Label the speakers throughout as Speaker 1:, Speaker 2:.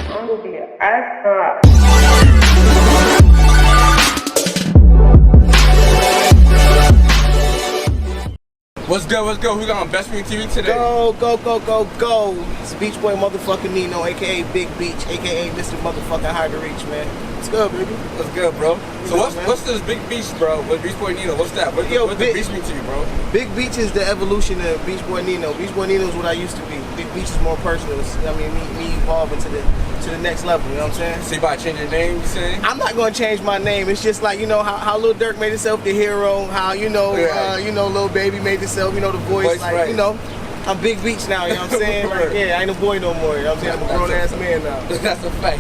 Speaker 1: I'm gonna be an astronaut.
Speaker 2: What's good, what's good? We got on BestsPointOfViewTV today.
Speaker 3: Go. It's Beach Boy motherfucking Nino, aka Big Beach, aka Mr. Motherfucking Hard to Reach, man. What's good, baby?
Speaker 2: What's good, bro? So what's this Big Beach, bro? With BeachBoy Nino? What's that? What's the beach mean to you, bro?
Speaker 3: Big Beach is the evolution of Beach Boy Nino. Beach Boy Nino is what I used to be. Big Beach is more personal. It's, I mean, me evolving to the next level, you know what I'm saying?
Speaker 2: So you about to change your name, you saying?
Speaker 3: I'm not gonna change my name. It's just like, you know, how Lil Durk made himself the hero, how, you know, Lil Baby made himself, you know, the voice, like, right. You know, I'm Big Beach now, you know what I'm saying? Like, yeah, I ain't a boy no more, you know what I'm saying? I'm a grown-ass man now.
Speaker 2: That's a fact.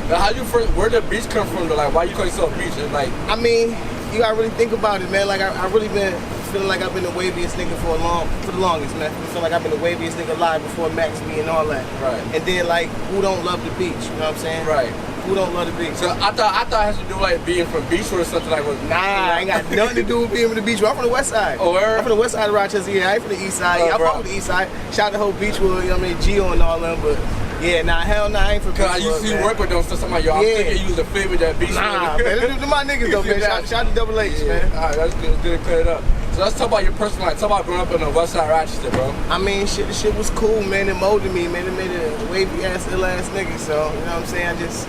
Speaker 2: Now, where did beach come from, though? Like, why you call yourself Beach? And like,
Speaker 3: I mean, you gotta really think about it, man. Like, I really been feeling like I've been the waviest nigga for the longest, man. I feel like I've been the waviest nigga alive before Max me and all that.
Speaker 2: Right.
Speaker 3: And then, like, who don't love the beach, you know what I'm saying?
Speaker 2: Right.
Speaker 3: Who don't love the beach?
Speaker 2: So I thought it has to do like being from Beachwood or something like that.
Speaker 3: Nah, I ain't got nothing to do with being from the beach. I'm from the west side.
Speaker 2: Oh, where?
Speaker 3: I'm from the west side of Rochester, yeah. I ain't from the east side. I'm from the east side. Shout out to whole Beachwood, you know what I mean? Gio and all them, but yeah, nah, hell nah, I ain't from Beachwood.
Speaker 2: Cause I used to work with them, so somebody, yo, I'm thinking you was a favorite that Beachwood.
Speaker 3: Nah, man, them my niggas though, man. Shout out to Double H, man.
Speaker 2: Alright, that's good to clear it up. So let's talk about your personal life. Talk about growing up in the west side of Rochester, bro. I
Speaker 3: mean, the shit was cool, man. It molded me, man. It made a wavy ass, ill ass nigga. So, you know what I'm saying? I just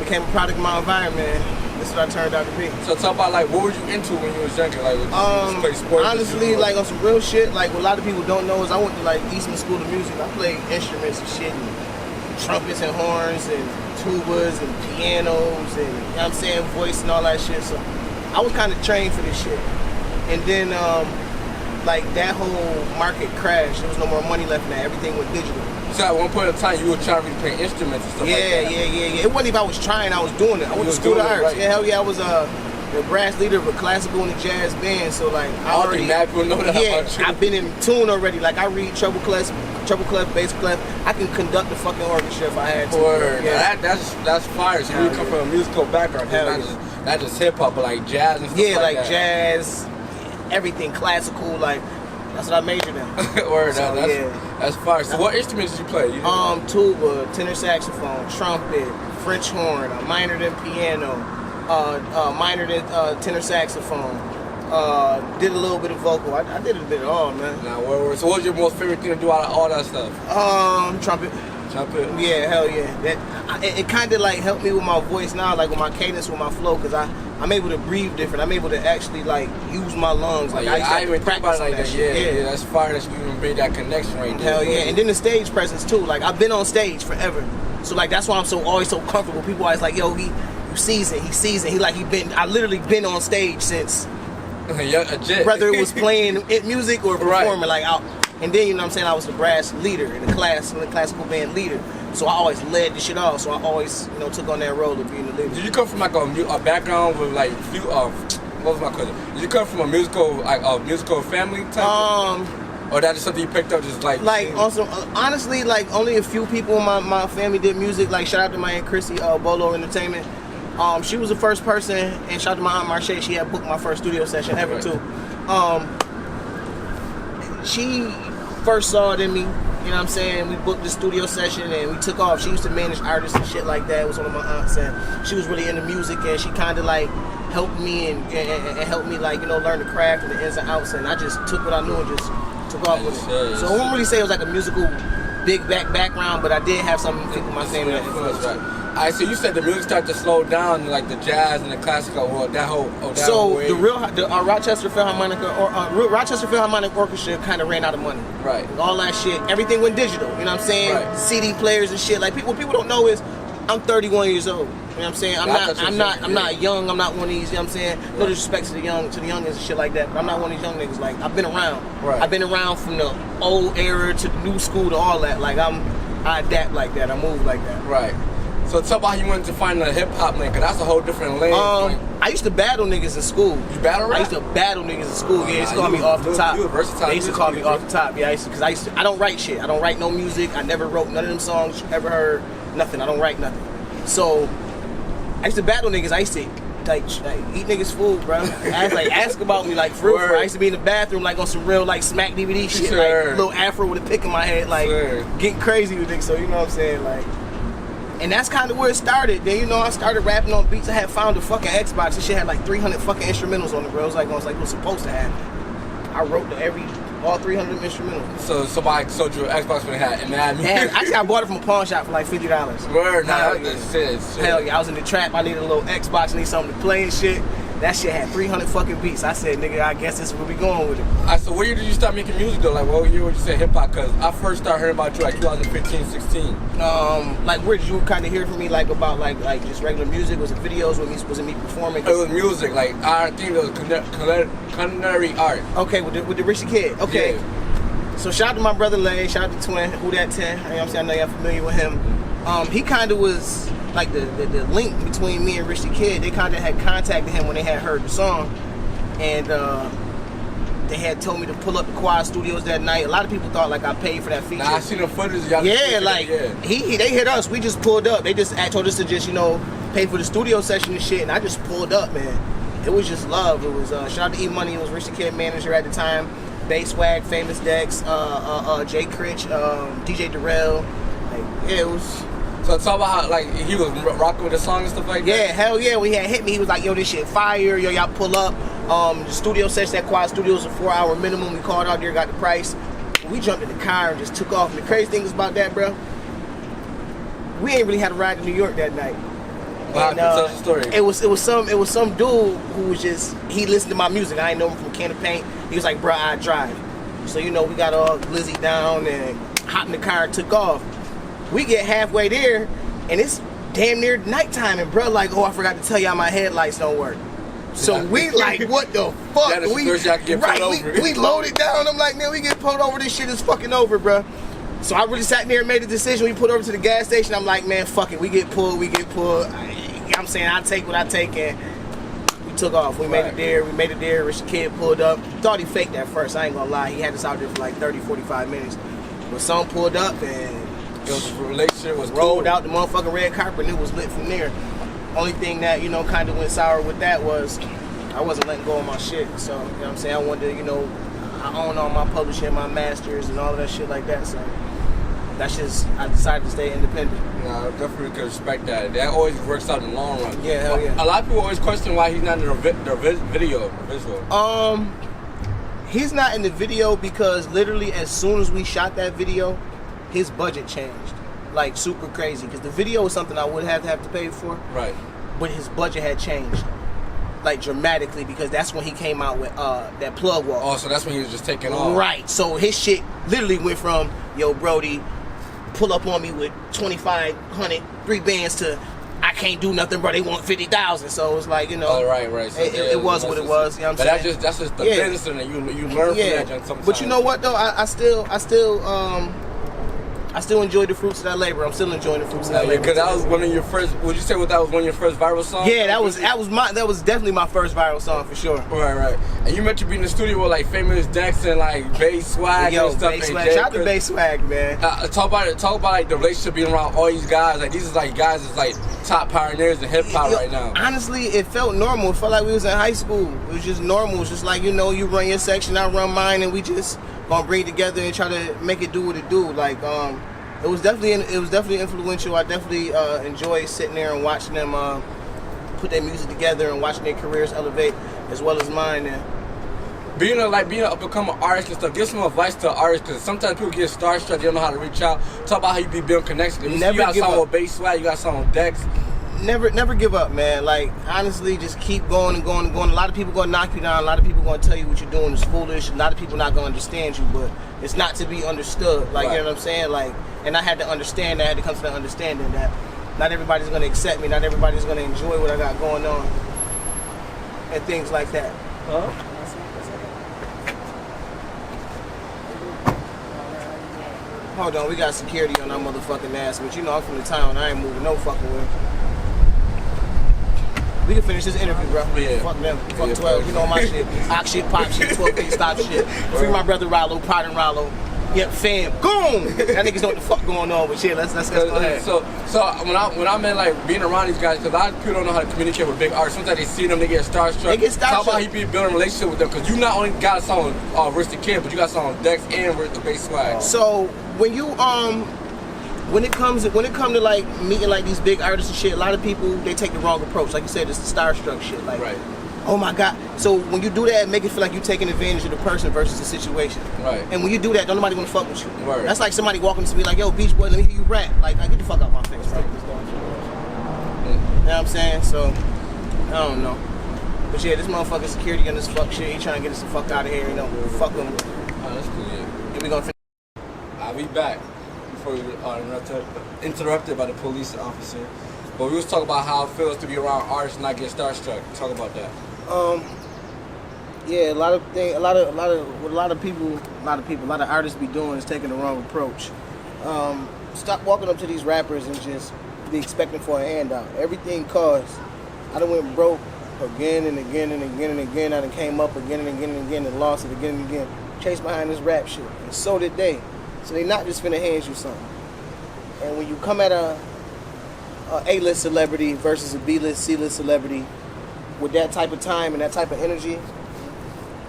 Speaker 3: became a product of my environment. That's what I turned out to be.
Speaker 2: So talk about like what were you into when you was younger? Like just play sports?
Speaker 3: Honestly, like on some real shit, like what a lot of people don't know is I went to like Eastman School of Music. I played instruments and shit, and trumpets and horns and tubas and pianos and, you know what I'm saying, voice and all that shit. So I was kind of trained for this shit. And then like that whole market crashed. There was no more money left in that. Everything went digital. So
Speaker 2: at one point in time, you were trying to play instruments and stuff like that.
Speaker 3: Yeah. It wasn't even I was trying, I was doing it. I went to school of arts. Right. Yeah, hell yeah, I was the brass leader of a classical and a jazz band. So like I already
Speaker 2: know that
Speaker 3: about you. I've been in tune already. Like I read treble clef, bass clef. I can conduct the fucking orchestra if I had to.
Speaker 2: Word. Yeah. That's fire. So you come from a musical background. Not just hip hop, but like jazz and stuff like that. Yeah, like
Speaker 3: jazz, everything classical, like. That's what I majored in.
Speaker 2: Word, so, that's fire. So what instruments did you play?
Speaker 3: Tuba, tenor saxophone, trumpet, French horn, minored in piano, minored in tenor saxophone, did a little bit of vocal. I did a bit of all, man.
Speaker 2: Now, so what was your most favorite thing to do out of all that stuff?
Speaker 3: Trumpet.
Speaker 2: Trumpet?
Speaker 3: Yeah, hell yeah. It kind of like helped me with my voice now, like with my cadence, with my flow, because I'm able to breathe different. I'm able to actually like use my lungs. Like I even think about it like that.
Speaker 2: Yeah, that's fire that you even made that connection right there.
Speaker 3: Hell yeah, and then the stage presence too. Like I've been on stage forever, so like that's why I'm always so comfortable. People always like, yo, he seasoned. I literally been on stage since whether it was playing music or performing, like out. And then, you know what I'm saying, I was the brass leader in the classical band leader. So I always led the shit off. So I always, you know, took on that role of being the leader.
Speaker 2: Did you come from like a background with like what was my question? Did you come from a musical family type? Or that is something you picked up just like
Speaker 3: also honestly, like only a few people in my family did music. Like shout out to my Aunt Chrissy, Bolo Entertainment. She was the first person, and shout out to my Aunt Marche. She had booked my first studio session ever too. She first saw it in me, you know what I'm saying? We booked the studio session and we took off. She used to manage artists and shit like that. It was one of my aunts, and she was really into music, and she kind of like helped me and helped me like, you know, learn the craft and the ins and outs, and I just took what I knew and just took off with it. So I won't really say it was like a musical big background, but I did have some people in my family that influenced.
Speaker 2: Alright, so you said the music started to slow down, like the jazz and the classical world, that whole
Speaker 3: the Rochester Philharmonic Orchestra kind of ran out of money.
Speaker 2: Right.
Speaker 3: All that shit, everything went digital. You know what I'm saying? Right. CD players and shit. Like what people don't know is I'm 31 years old. You know what I'm saying? I'm not young. I'm not one of these. You know what I'm saying? Right. No disrespect to the youngins and shit like that. But I'm not one of these young niggas. Like I've been around.
Speaker 2: Right.
Speaker 3: I've been around from the old era to the new school to all that. Like I adapt like that. I move like that.
Speaker 2: Right. So talk about how you wanted to find a hip hop lane, cause that's a whole different lane.
Speaker 3: I used to battle niggas in school.
Speaker 2: You battle rap?
Speaker 3: I used to battle niggas in school. Yeah, they used to call me off the top.
Speaker 2: You a versatile.
Speaker 3: They used to call me off the top. Yeah, I don't write shit. I don't write no music. I never wrote none of them songs you ever heard. Nothing. I don't write nothing. So I used to battle niggas. I used to like eat niggas food, bro. Ask about me, like for real. I used to be in the bathroom like on some real like smack DVD shit, like little afro with a pick in my head, like getting crazy with niggas. So you know what I'm saying, like. And that's kind of where it started. Then, you know, I started rapping on beats. I had found a fucking Xbox. This shit had like 300 fucking instrumentals on it, bro. It was like it was supposed to have. I wrote all 300 instrumentals.
Speaker 2: So somebody sold you an Xbox when it had, and
Speaker 3: actually, I bought it from a pawn shop for like $50.
Speaker 2: Word,
Speaker 3: Hell
Speaker 2: nah,
Speaker 3: yeah.
Speaker 2: shit.
Speaker 3: Hell yeah, I was in the trap. I needed a little Xbox. I need something to play and shit. That shit had 300 fucking beats. I said, nigga, I guess this is where we going with it.
Speaker 2: So what year did you start making music though? Like what year would you say hip hop? Cause I first started hearing about you like 2015, 16.
Speaker 3: Like where did you kind of hear from me like about like just regular music? Was it videos? Was it me performing?
Speaker 2: It was music. Like I think it was culinary art.
Speaker 3: Okay, with the Richie Kid. Okay.
Speaker 2: Yeah.
Speaker 3: So shout out to my brother Lay. Shout out to Twin. Who that 10? You know what I'm saying? I know y'all familiar with him. He kind of was like the link between me and Rich the Kid. They kind of had contacted him when they had heard the song, and they had told me to pull up the Quad Studios that night. A lot of people thought like I paid for that feature.
Speaker 2: Nah, I seen the footage. Y'all
Speaker 3: yeah, like they hit us. We just pulled up. They just told us to just pay for the studio session and shit, and I just pulled up, man. It was just love. It was shout out to E Money. It was Rich the Kid manager at the time. Bay Swag, Famous Dex, Jay Critch, DJ Darrell. Like it was.
Speaker 2: So talk about how like he was rocking with the song and stuff like that?
Speaker 3: Yeah, hell yeah. When he had hit me, he was like, yo, this shit fire. Yo, y'all pull up. The studio session at Quad Studios, a 4-hour minimum. We called out there, got the price. We jumped in the car and just took off. And the crazy thing is about that, bro, we ain't really had a ride to New York that night.
Speaker 2: Wow, tell the story.
Speaker 3: It was some dude who was just, he listened to my music. I ain't know him from Can of Paint. He was like, bro, I drive. So we got all glizzy down and hopped in the car and took off. We get halfway there, and it's damn near nighttime, and bro, like, oh, I forgot to tell y'all my headlights don't work. So we like, what the fuck?
Speaker 2: That is the first y'all can get pulled over.
Speaker 3: We loaded down. I'm like, man, we get pulled over. This shit is fucking over, bro. So I really sat there and made a decision. We put over to the gas station. I'm like, man, fuck it. We get pulled. I'm saying I take what I take, and we took off. We made it there. Rich the Kid pulled up. Thought he faked at first. I ain't gonna lie. He had us out there for like 30, 45 minutes. But some pulled up, and
Speaker 2: relationship was
Speaker 3: rolled
Speaker 2: cool.
Speaker 3: out the motherfucking red carpet, and it was lit from there. Only thing that, kind of went sour with that was I wasn't letting go of my shit. So, you know what I'm saying? I wanted to, I own all my publishing, my masters, and all of that shit like that. So that's just, I decided to stay independent.
Speaker 2: Yeah, I definitely can respect that. That always works out in the long run.
Speaker 3: Yeah, hell yeah.
Speaker 2: A lot of people always question why he's not in the visual.
Speaker 3: He's not in the video because literally as soon as we shot that video, his budget changed, like super crazy. Because the video was something I would have to pay for. Right. But his budget had changed, like dramatically, because that's when he came out with that plug walk.
Speaker 2: Oh, so that's when he was just taking off.
Speaker 3: Right. So his shit literally went from, yo, Brody, pull up on me with 2,500, 3 bands to I can't do nothing, bro. They want 50,000. So it was like,
Speaker 2: Oh, right. So
Speaker 3: it was what it was. You know what I'm saying?
Speaker 2: But that's just the business, and you learn from that sometimes.
Speaker 3: But you know what though? I still enjoy the fruits of that labor. I'm still enjoying the fruits of that labor.
Speaker 2: Because that was one of your first. Would you say that was one of your first viral songs?
Speaker 3: Yeah, that was definitely my first viral song for sure.
Speaker 2: Right. And you mentioned being in the studio with like Famous Dex and like Bay Swag and stuff.
Speaker 3: Shout out to Bay Swag, man.
Speaker 2: Talk about like the relationship being around all these guys. Like these is like guys that's like top pioneers in hip hop right now.
Speaker 3: Honestly, it felt normal. It felt like we was in high school. It was just normal. It's just like, you run your section, I run mine, and we just gonna bring it together and try to make it do what it do. Like it was definitely influential. I definitely enjoy sitting there and watching them put their music together and watching their careers elevate as well as mine. And
Speaker 2: being become an artist and stuff, give some advice to artists, because sometimes people get starstruck, they don't know how to reach out. Talk about how you be building connections. You got something with Bay Swag, you got something with Dex.
Speaker 3: Never give up, man. Like, honestly, just keep going and going and going. A lot of people gonna knock you down. A lot of people gonna tell you what you're doing is foolish. A lot of people not gonna understand you, but it's not to be understood. Like, you know what I'm saying? Like, and I had to understand that. I had to come to the understanding that not everybody's gonna accept me. Not everybody's gonna enjoy what I got going on and things like that. Huh? Hold on, we got security on our motherfucking ass, but I'm from the town. I ain't moving no fucking way. We can finish this interview, bro.
Speaker 2: Yeah.
Speaker 3: Fuck them. Fuck 12. You know my shit. Hot shit, pop shit, 12 feet, stop shit. Free my brother Ralo, Pot and Ralo. Yep, FamGoon. That niggas know what the fuck going on, but shit, let's go ahead.
Speaker 2: So when I meant like being around these guys, because a lot of people don't know how to communicate with big artists. Sometimes they see them, they get starstruck. Talk about how you be building a relationship with them, because you not only got a song with Rich the Kid, but you got a song with Dex and with the Bay Swag.
Speaker 3: So when you when it comes to like meeting like these big artists and shit, a lot of people they take the wrong approach. Like you said, it's the starstruck shit. Like,
Speaker 2: right.
Speaker 3: Oh my God. So when you do that, make it feel like you're taking advantage of the person versus the situation.
Speaker 2: Right.
Speaker 3: And when you do that, don't nobody want to fuck with you.
Speaker 2: Right.
Speaker 3: That's like somebody walking to me like, yo, Beach Boy, let me hear you rap. Like, get the fuck out my face, bro. You know what I'm saying? So, I don't know. But yeah, this motherfucking security on this fuck shit, he trying to get us the fuck out of here, you know, fuck him.
Speaker 2: Oh, that's cool, yeah.
Speaker 3: And we gonna
Speaker 2: I'll be back before we interrupted by the police officer. But we was talking about how it feels to be around artists and not get starstruck. Talk about that.
Speaker 3: Yeah, a lot of artists be doing is taking the wrong approach. Stop walking up to these rappers and just be expecting for a handout. Everything costs. I done went broke again and again and again and again. I done came up again and again and again and lost it again and again. Chased behind this rap shit. And so did they. So they not just finna hand you something. And when you come at a A-list celebrity versus a B-list, C-list celebrity with that type of time and that type of energy,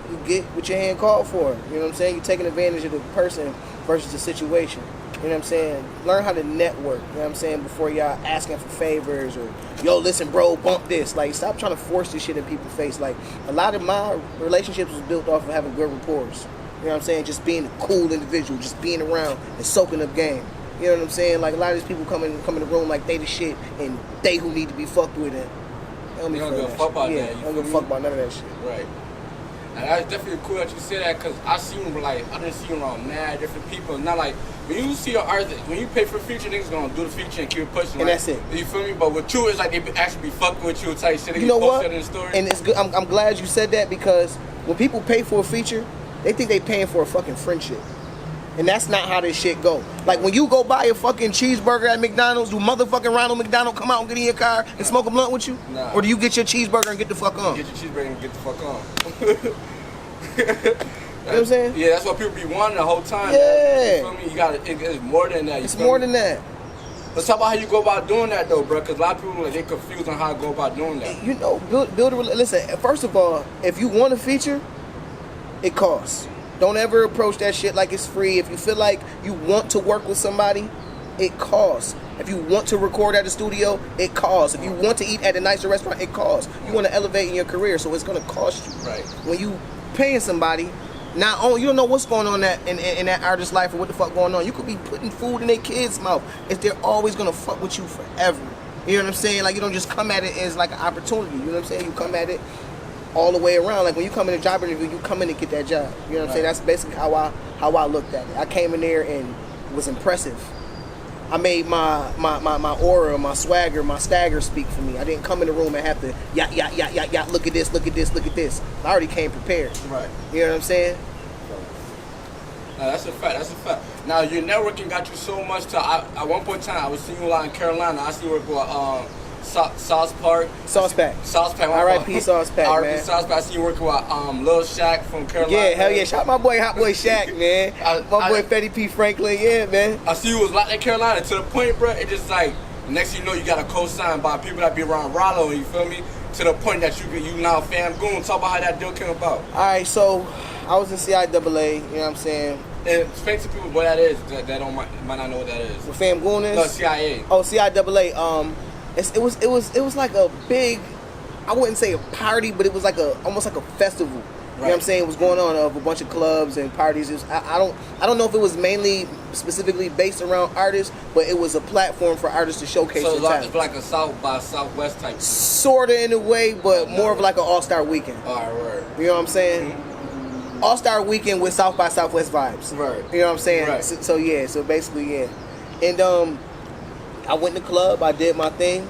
Speaker 3: you get what your hand called for. You know what I'm saying? You're taking advantage of the person versus the situation. You know what I'm saying? Learn how to network, you know what I'm saying, before y'all asking for favors or, yo, listen, bro, bump this. Like, stop trying to force this shit in people's face. Like, a lot of my relationships was built off of having good rapport. You know what I'm saying? Just being a cool individual, just being around and soaking up game. You know what I'm saying? Like, a lot of these people come in the room like they the shit and they who need to be fucked with it.
Speaker 2: You don't give a fuck about that.
Speaker 3: Yeah, don't give a fuck about none of that shit.
Speaker 2: Right. And that's definitely cool that you say that, because I didn't see you around mad different people. Not like, when you see an artist, when you pay for a feature, niggas gonna do the feature and keep it pushing.
Speaker 3: And that's it.
Speaker 2: You feel me? But with you, it's like they actually be fucking with you type shit.
Speaker 3: You know what?
Speaker 2: In the story.
Speaker 3: And it's good. I'm glad you said that, because when people pay for a feature, they think they paying for a fucking friendship. And that's not how this shit go. Like, when you go buy a fucking cheeseburger at McDonald's, do motherfucking Ronald McDonald come out and get in your car and smoke a blunt with you?
Speaker 2: Nah.
Speaker 3: Or do you get your cheeseburger and get the fuck on?
Speaker 2: Get your cheeseburger and get the fuck on.
Speaker 3: You know what I'm saying?
Speaker 2: Yeah, that's what people be wanting the whole time.
Speaker 3: Yeah.
Speaker 2: You feel me? You gotta, it's more than that.
Speaker 3: It's more than that.
Speaker 2: Let's talk about how you go about doing that, though, bro, because a lot of people, like, they confused on how to go about doing that.
Speaker 3: You know, build a listen, first of all, if you want a feature, it costs. Don't ever approach that shit like it's free. If you feel like you want to work with somebody, it costs. If you want to record at a studio, it costs. If you want to eat at a nicer restaurant, it costs. You want to elevate in your career, so it's going to cost you.
Speaker 2: Right.
Speaker 3: When you paying somebody, not only you don't know what's going on in that artist's life or what the fuck going on. You could be putting food in their kids' mouth. If they're always going to fuck with you forever. You know what I'm saying? Like, you don't just come at it as like an opportunity. You know what I'm saying? You come at it all the way around. Like, when you come in a job interview, you come in to get that job. You know what I'm saying? That's basically how I looked at it. I came in there and was impressive. I made my aura, my swagger, my stagger speak for me. I didn't come in the room and have to yacht, look at this, look at this, look at this. I already came prepared.
Speaker 2: Right.
Speaker 3: You know what I'm saying?
Speaker 2: No, that's a fact. That's a fact. Now, your networking got you so much to. At one point in time, I was seeing you a lot in Carolina. I see you work with Sauce Park.
Speaker 3: Sauce Pack.
Speaker 2: Sauce Pack.
Speaker 3: R.I.P. Sauce Pack, man.
Speaker 2: R.I.P. Sauce Pack. I see you working with Lil Shaq from Carolina.
Speaker 3: Yeah, hell yeah. Shout out my boy Hot Boy Shaq, man. My boy Fetty P. Franklin, yeah, man.
Speaker 2: I see you was like in Carolina to the point, bro. It just like next thing you know, you got a co-sign by people that be around Ralo. You feel me? To the point that you now FamGoon. Talk about how that deal came about.
Speaker 3: All right, so I was in CIAA. You know what I'm saying?
Speaker 2: And explain to people what that is. That might not know what that is.
Speaker 3: What FamGoon is?
Speaker 2: No, CIA.
Speaker 3: Oh, CIAA. It was like a big, I wouldn't say a party, but it was like almost like a festival. You know what I'm saying? It was going on of a bunch of clubs and parties. I don't know if it was mainly specifically based around artists, but it was a platform for artists to showcase their talent.
Speaker 2: It's like a South by Southwest type.
Speaker 3: Sorta in a way, but more of like an all-star weekend.
Speaker 2: All right, word.
Speaker 3: You know what I'm saying? Mm-hmm. All-star weekend with South by Southwest vibes.
Speaker 2: Right.
Speaker 3: You know what I'm saying?
Speaker 2: Right.
Speaker 3: So yeah, so basically yeah. And I went in the club, I did my thing.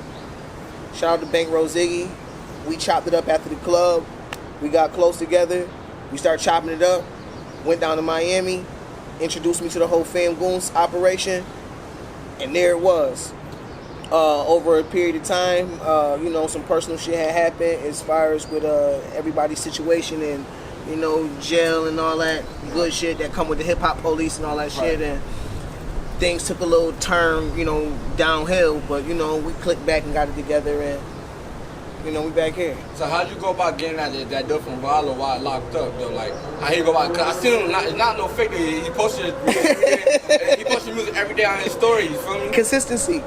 Speaker 3: Shout out to Bankroll Ziggy. We chopped it up after the club. We got close together. We started chopping it up. Went down to Miami. Introduced me to the whole FamGoon operation. And there it was. Over a period of time, you know, some personal shit had happened as far as with everybody's situation and, you know, jail and all that good shit that come with the hip-hop police and all that shit. And things took a little turn, you know, downhill. But, you know, we clicked back and got it together. And You know, we back here.
Speaker 2: So how'd you go about getting that dope from Ralo while locked up though? Like how he go about? Cause I seen him. It's not no fake. He posted music every day. He posted music every day on his story. You feel me?
Speaker 3: Consistency.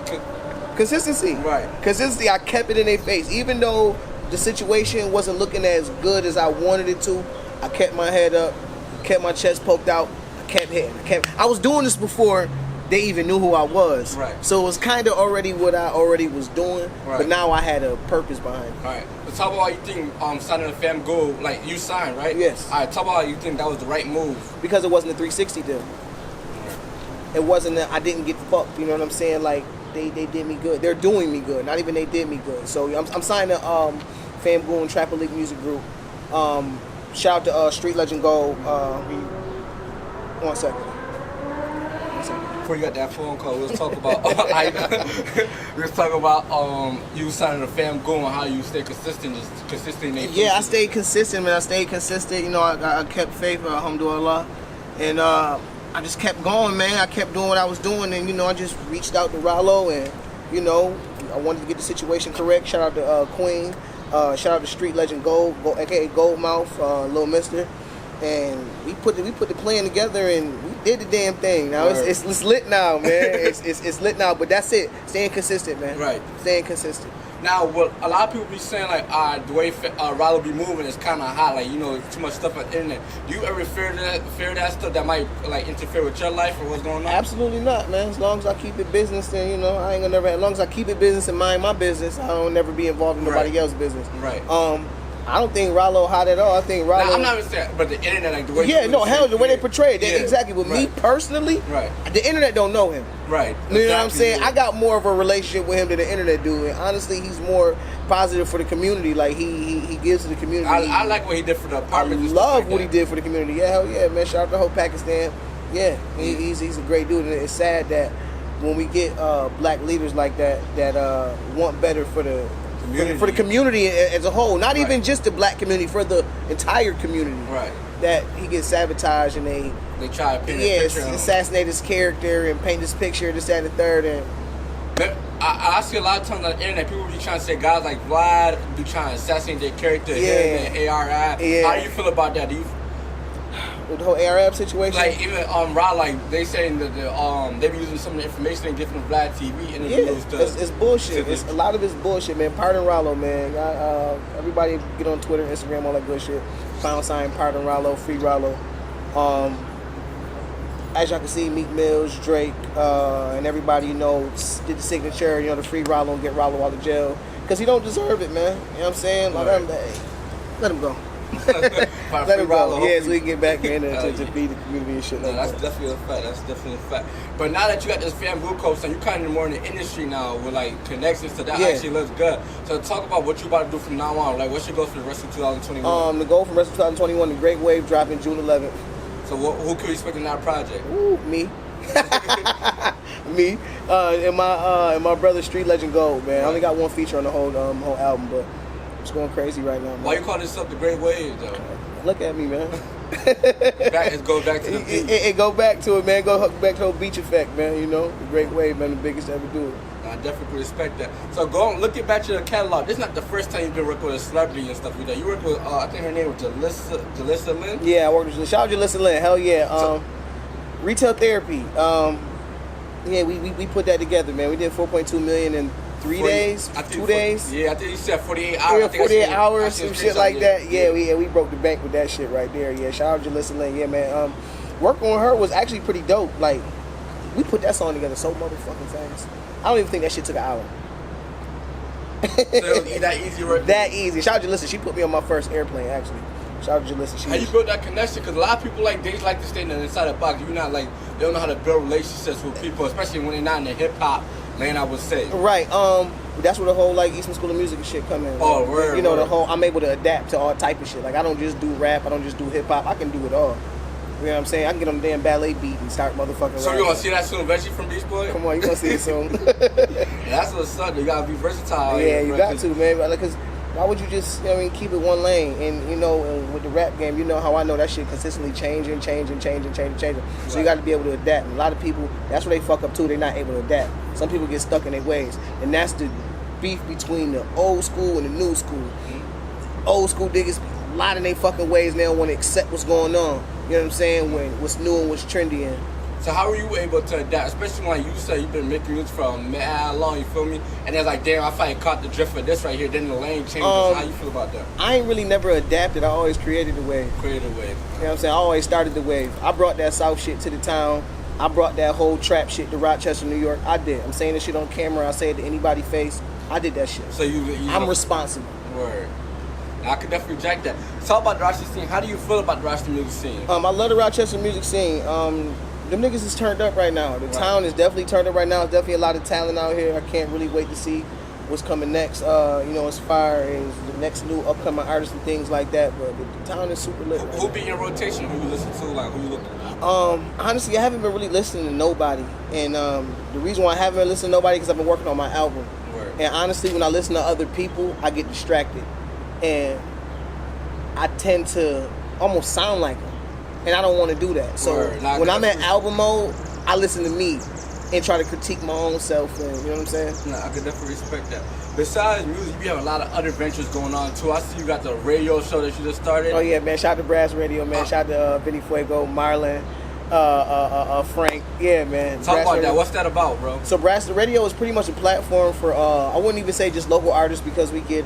Speaker 3: Consistency.
Speaker 2: Right.
Speaker 3: Consistency. I kept it in their face, even though the situation wasn't looking as good as I wanted it to. I kept my head up, kept my chest poked out. I kept hitting. I was doing this before they even knew who I was.
Speaker 2: Right.
Speaker 3: So it was kind of already what I already was doing,
Speaker 2: right.
Speaker 3: But now I had a purpose behind it.
Speaker 2: All right. So talk about how you think signing to FamGoon, like you signed, right?
Speaker 3: Yes.
Speaker 2: All right. Talk about how you think that was the right move.
Speaker 3: Because it wasn't a 360 deal. It wasn't that I didn't get fucked. You know what I'm saying? Like they did me good. They're doing me good. Not even they did me good. So I'm signed to FamGoon Trapper League Music Group. Shout out to Street Legend Gold. 1 second.
Speaker 2: Before you got that phone call, let's talk about you signing to FamGoon and how you stay consistent,
Speaker 3: Yeah, I stayed consistent, man. I stayed consistent. You know, I kept faith, alhamdulillah, and I just kept going, man. I kept doing what I was doing, and you know, I just reached out to Ralo, and you know, I wanted to get the situation correct. Shout out to Queen. Shout out to Street Legend Gold, aka Goldmouth, Little Mister. And we put the plan together and we did the damn thing. Now it's lit now, man. it's lit now, but that's it. Staying consistent, man.
Speaker 2: Right.
Speaker 3: Staying consistent.
Speaker 2: Now, what a lot of people be saying, like, the way Ralo be moving is kind of hot. Like, you know, too much stuff on the internet. Do you ever fear that stuff that might like interfere with your life or what's going on?
Speaker 3: Absolutely not, man. As long as I keep it business, then you know I ain't gonna never. As long as I keep it business and mind my business, I don't never be involved in nobody else's business.
Speaker 2: Right.
Speaker 3: I don't think Ralo hot at all. I think Ralo.
Speaker 2: Now, I'm not even saying, but the internet, like the way.
Speaker 3: Yeah, no, hell, the way they portray it. Exactly. With me personally,
Speaker 2: right.
Speaker 3: The internet don't know him.
Speaker 2: Right.
Speaker 3: You know what I'm saying? I got more of a relationship with him than the internet do. And honestly, he's more positive for the community. Like he gives to the community.
Speaker 2: I like what he did for the apartment.
Speaker 3: I love what he did for the community. Yeah, hell yeah, man. Shout out to the whole Pakistan. Yeah, he's a great dude. And it's sad that when we get black leaders like that want better for the community as a whole, not even just the black community, for the entire community. Right. That he gets sabotaged and they try to paint assassinate his character and paint this picture, this, that, and the third. And
Speaker 2: I see a lot of times on the internet, people be trying to say guys like Vlad be trying to assassinate their character, him and ARI. Yeah. How do you feel about that?
Speaker 3: With the whole Arab situation,
Speaker 2: like even Ralo, like they saying that they be using some of the information they get from Vlad TV interviews.
Speaker 3: It's bullshit. A lot of it's bullshit, man. Pardon Ralo, man. Everybody get on Twitter, Instagram, all that good shit. # Pardon Ralo, Free Ralo. As y'all can see, Meek Mills, Drake, and everybody you know did the signature, you know, to free Ralo and get Ralo out of jail because he don't deserve it, man. You know what I'm saying? Like, let him go. Let him go. Yeah, so we can get back in to feed the community and shit.
Speaker 2: That's definitely a fact. But now that you got this FamGoon coach, and you kind of more in the industry now with like connections, so that actually looks good. So talk about what you about to do from now on. Like, what's your goal for the rest of 2021?
Speaker 3: The goal for the rest of 2021, the Great Wave dropping June 11th.
Speaker 2: So who can we expect in that project?
Speaker 3: Ooh, me. Me. And my brother Street Legend Gold, man. Right. I only got one feature on the whole album, but it's going crazy right now, man.
Speaker 2: Why you call this up the Great Wave, though?
Speaker 3: Look at me, man.
Speaker 2: It goes back to the beach.
Speaker 3: It go back to it, man. Go back to the beach effect, man. You know, the Great Wave, man, the biggest to ever do it.
Speaker 2: I definitely respect that. So looking back to the catalog, this is not the first time you've been working with a celebrity and stuff like that. You worked with, I think her name was Jalissa Lynn?
Speaker 3: Yeah, I worked with, shout out Jalissa Lynn, hell yeah. Retail therapy. Yeah, we put that together, man. We did 4.2 million in 3 days, 2 days.
Speaker 2: Yeah, I think you said 48 hours.
Speaker 3: Yeah, 48 hours, some shit like that. Yeah, we broke the bank with that shit right there. Yeah, shout out Jalissa Lynn. Yeah, man. Working on her was actually pretty dope. Like, we put that song together so motherfucking fast. I don't even think that shit took an hour.
Speaker 2: So that easy, right?
Speaker 3: That easy. Shout out to Jalissa. She put me on my first airplane, actually. Shout out to Jalissa.
Speaker 2: How you built that connection? Because a lot of people they like to stay inside the box. You're not like, they don't know how to build relationships with people, especially when they're not in the hip hop lane, I would say.
Speaker 3: Right. That's where the whole Eastman School of Music and shit come in.
Speaker 2: Oh, word.
Speaker 3: You know, the whole, I'm able to adapt to all type of shit. Like, I don't just do rap. I don't just do hip hop. I can do it all. You know what I'm saying? I can get on the damn ballet beat and start motherfucking
Speaker 2: So you gonna see that soon, Veggie from BeachBoy?
Speaker 3: Come on, you gonna see it soon.
Speaker 2: That's what's up. You gotta be versatile.
Speaker 3: Yeah, you got to, man. Because why would you just, you know what I mean, keep it one lane? And, you know, with the rap game, you know how I know that shit consistently changing. So you got to be able to adapt. And a lot of people, that's where they fuck up too. They're not able to adapt. Some people get stuck in their ways. And that's the beef between the old school and the new school. Old school niggas, a lot of they fucking ways, they don't want to accept what's going on. You know what I'm saying? When what's new and what's trendy. And
Speaker 2: so how were you able to adapt, especially when, like you said, you've been making music for mad long, you feel me? And it's like, damn, I finally caught the drift of this right here, then the lane changes. How you feel about that?
Speaker 3: I ain't really never adapted. I always created the wave.
Speaker 2: Created a wave.
Speaker 3: You know what I'm saying? I always started the wave. I brought that South shit to the town. I brought that whole trap shit to Rochester, New York. I did. I'm saying this shit on camera. I say it to anybody's face. I did that shit.
Speaker 2: So
Speaker 3: I'm responsible.
Speaker 2: Word. I could definitely reject that. Talk about the Rochester scene. How do you feel about the Rochester music scene?
Speaker 3: I love the Rochester music scene. Them niggas is turned up right now. The town is definitely turned up right now. There's definitely a lot of talent out here. I can't really wait to see what's coming next. As far as the next new upcoming artists and things like that. But the town is super lit.
Speaker 2: Who be in your rotation? Who you listen to? Like who you look at?
Speaker 3: Honestly, I haven't been really listening to nobody. And the reason why I haven't been listening to nobody is because I've been working on my album.
Speaker 2: Word.
Speaker 3: And honestly, when I listen to other people, I get distracted. And I tend to almost sound like them. And I don't want to do that. So when I'm in album mode, I listen to me and try to critique my own self. And, you know what I'm saying?
Speaker 2: Nah, I could definitely respect that. Besides music, you have a lot of other ventures going on too. I see you got the radio show that you just started.
Speaker 3: Oh yeah, man! Shout out to Brass Radio, man! Shout out to Vinny Fuego, Marlon, Frank. Yeah, man.
Speaker 2: Talk about that. What's that about, bro?
Speaker 3: So Brass Radio is pretty much a platform for I wouldn't even say just local artists, because we get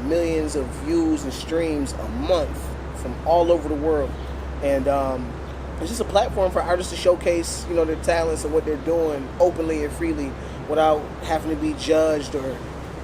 Speaker 3: millions of views and streams a month from all over the world. And it's just a platform for artists to showcase, their talents and what they're doing openly and freely without having to be judged or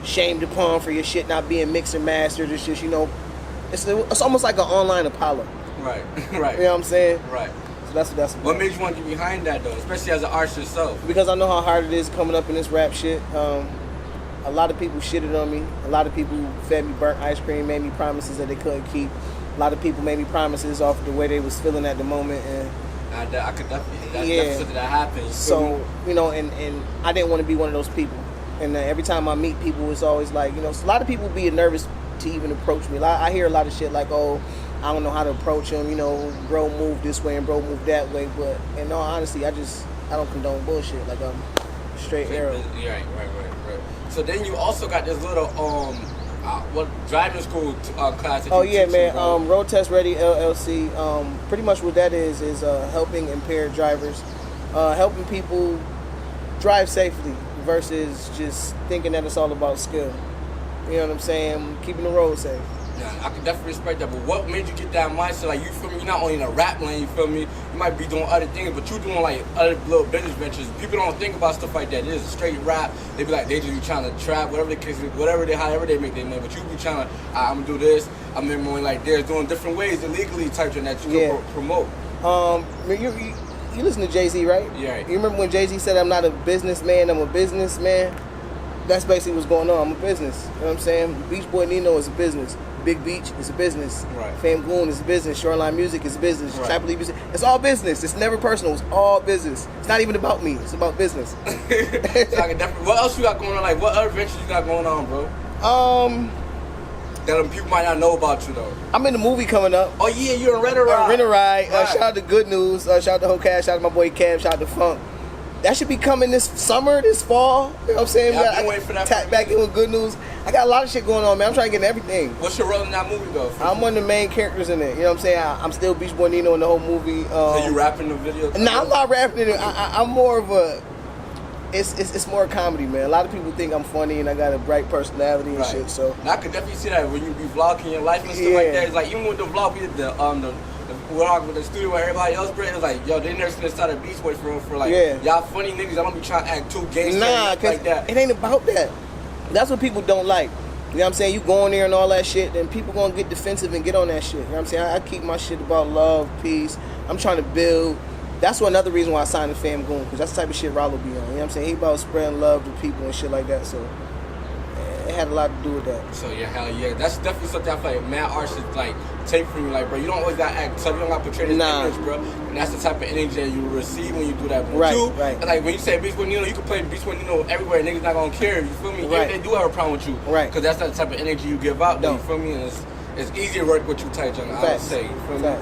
Speaker 3: shamed upon for your shit not being mixed and mastered. It's just, it's almost like an online Apollo.
Speaker 2: Right.
Speaker 3: You know what I'm saying?
Speaker 2: Right.
Speaker 3: So that's what.
Speaker 2: What made you want to get behind that though, especially as an artist yourself?
Speaker 3: Because I know how hard it is coming up in this rap shit. A lot of people shitted on me. A lot of people fed me burnt ice cream, made me promises that they couldn't keep. A lot of people made me promises off the way they was feeling at the moment, and
Speaker 2: I could definitely, that's something that happens.
Speaker 3: So and I didn't want to be one of those people. And every time I meet people, it's always like, a lot of people be nervous to even approach me. I hear a lot of shit like, oh, I don't know how to approach him. Bro move this way and bro move that way. But in all honesty, I don't condone bullshit. Like I'm straight arrow.
Speaker 2: Right. So then you also got this little driving school class.
Speaker 3: Oh yeah, man. Road Test Ready LLC. Pretty much what that is helping impaired drivers, helping people drive safely versus just thinking that it's all about skill. You know what I'm saying? Keeping the road safe.
Speaker 2: Yeah, I can definitely respect that. But what made you get that mindset? Like, you feel me? You're not only in a rap lane, you feel me? You might be doing other things, but you doing like other little business ventures. People don't think about stuff like that. It is a straight rap. They be like, they just be trying to trap, whatever the case is, however they make their money. But you be trying to, I'm gonna do this. I'm in more like there's doing different ways illegally type of that you can promote.
Speaker 3: You listen to Jay-Z, right?
Speaker 2: Yeah.
Speaker 3: You remember when Jay-Z said, "I'm not a businessman, I'm a businessman"? That's basically what's going on. I'm a business. You know what I'm saying? BeachBoy Nino is a business. Big Beach is a business.
Speaker 2: Right.
Speaker 3: FamGoon is a business. Shoreline Music is a business.
Speaker 2: Right.
Speaker 3: Trap League Music. It's all business. It's never personal. It's all business. It's not even about me. It's about business.
Speaker 2: So I can definitely, what else you got going on? Like, what other ventures you got going on, bro? That people might not know about you, though.
Speaker 3: I'm in the movie coming up.
Speaker 2: Oh, yeah, you're in Rent a Ride.
Speaker 3: Rent a Ride. Shout out to Good News. Shout out to Whole Cash. Shout out to my boy Cam. Shout out to Funk. That should be coming this summer, this fall. You know what I'm saying?
Speaker 2: Yeah, I've been waiting for that.
Speaker 3: Tap back in with Good News. I got a lot of shit going on, man. I'm trying to get in everything.
Speaker 2: What's your role in that movie, though?
Speaker 3: I'm one of the main characters in it. You know what I'm saying? I'm still BeachBoy Nino in the whole movie.
Speaker 2: So you rapping the video?
Speaker 3: Nah, I'm not rapping it. I'm more of a... It's more comedy, man. A lot of people think I'm funny and I got a bright personality and shit, so...
Speaker 2: And I could definitely see that when you be vlogging your life and stuff like that. It's like, even with the vlog, we did the vlog with the studio where everybody else bring, it's like, yo, they never seen the side of Beach Boy for like, y'all funny niggas, I don't be trying to act too gangster like that.
Speaker 3: It ain't about that. That's what people don't like. You know what I'm saying? You go in there and all that shit, then people gonna get defensive and get on that shit. You know what I'm saying? I keep my shit about love, peace. I'm trying to build. That's another reason why I signed to FamGoon, because that's the type of shit Ralo be on. You know what I'm saying? He about spreading love to people and shit like that, so it had a lot to do with that.
Speaker 2: So yeah, hell yeah. That's definitely something I feel like mad artists like take from you. Like, bro, you don't always gotta act tough, you don't gotta portray this image, bro. And that's the type of energy that you receive when you do that, bro.
Speaker 3: Right.
Speaker 2: And like when you say BeachBoy Nino, you can play BeachBoy Nino everywhere, and niggas not gonna care, you feel me? Right. Even if they do have a problem with you.
Speaker 3: Right.
Speaker 2: Because that's not the type of energy you give out, though, you feel me? And it's easier to work with you tight, John, I would say. You feel me?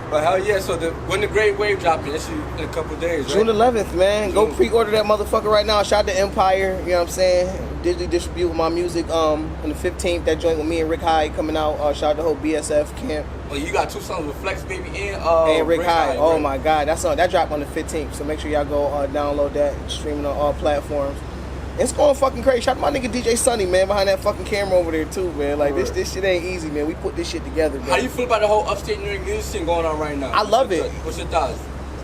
Speaker 2: But hell yeah, so when the Great Wave dropping, it's in a couple days, right?
Speaker 3: June 11th, man. Go pre-order that motherfucker right now. Shout out to Empire, you know what I'm saying? Digitally distribute my music on the 15th. That joint with me and Rick Hyde coming out. Shout out to the whole BSF camp.
Speaker 2: Oh, you got 2 songs with Flex Baby and
Speaker 3: Rick Hyde. Oh
Speaker 2: right?
Speaker 3: my God, that dropped on the 15th. So make sure y'all go download that, streaming on all platforms. It's going fucking crazy. Shout out to my nigga DJ Sonny, man, behind that fucking camera over there too, man. Like this shit ain't easy, man. We put this shit together, man.
Speaker 2: How you feel about the whole upstate New York music scene going on right now?
Speaker 3: I love it.
Speaker 2: What's your thoughts?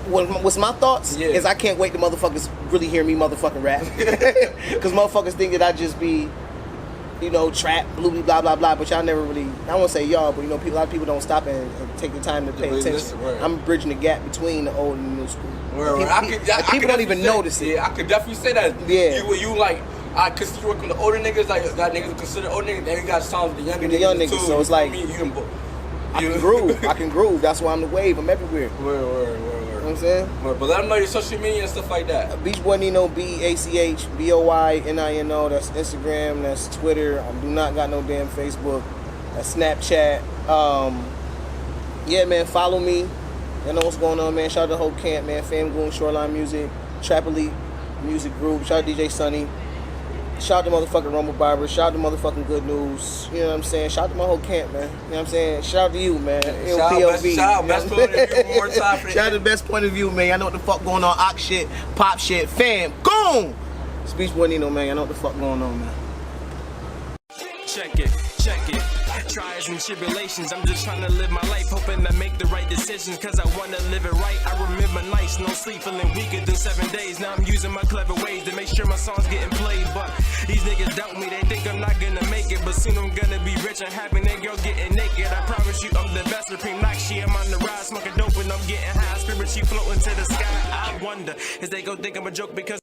Speaker 3: What's my thoughts is I can't wait to motherfuckers really hear me motherfucking rap. Because motherfuckers think that I just be, you know, trap, blah, blah, blah. But y'all never really, I won't say y'all, but you know, a lot of people don't stop and take the time to pay attention. I'm bridging the gap between the old and the new school. People don't even notice it.
Speaker 2: Yeah, I could definitely say that.
Speaker 3: Yeah.
Speaker 2: You like, cause you work with the older niggas, like that niggas consider old niggas, then you got songs with the younger niggas too.
Speaker 3: So it's like, I can groove. That's why I'm the wave. I'm everywhere.
Speaker 2: Word.
Speaker 3: You know what I'm saying?
Speaker 2: But let them know your social media and stuff like that.
Speaker 3: BeachBoy Nino, BeachBoyNino. That's Instagram. That's Twitter. I do not got no damn Facebook. That's Snapchat. Yeah, man. Follow me. You know what's going on, man. Shout out to the whole camp, man. FamGoon, Shoreline Music, Trap Elite Music Group. Shout out to DJ Sonny. Shout out to motherfucking Rumble Barber. Shout out to motherfucking Good News. You know what I'm saying? Shout out to my whole camp, man. You know what I'm saying? Shout out to you, man.
Speaker 2: Shout out Best Point of View one more time.
Speaker 3: Shout out to Best Point of View, man. I know what the fuck going on. Ox shit, pop shit, FamGoon. It's BeachBoy Nino, man. I know what the fuck going on, man.
Speaker 4: Check it. Trials and tribulations, I'm just trying to live my life, hoping I make the right decisions, cause I wanna live it right. I remember nights, no sleep, feeling weaker than 7 days. Now I'm using my clever ways to make sure my songs getting played. But these niggas doubt me, they think I'm not gonna make it, but soon I'm gonna be rich and happy, and girl getting naked. I promise you I'm the best, supreme Nakshi. I'm on the rise, smoking dope and I'm getting high. Spirit, she floating to the sky. I wonder, is they gon' think I'm a joke because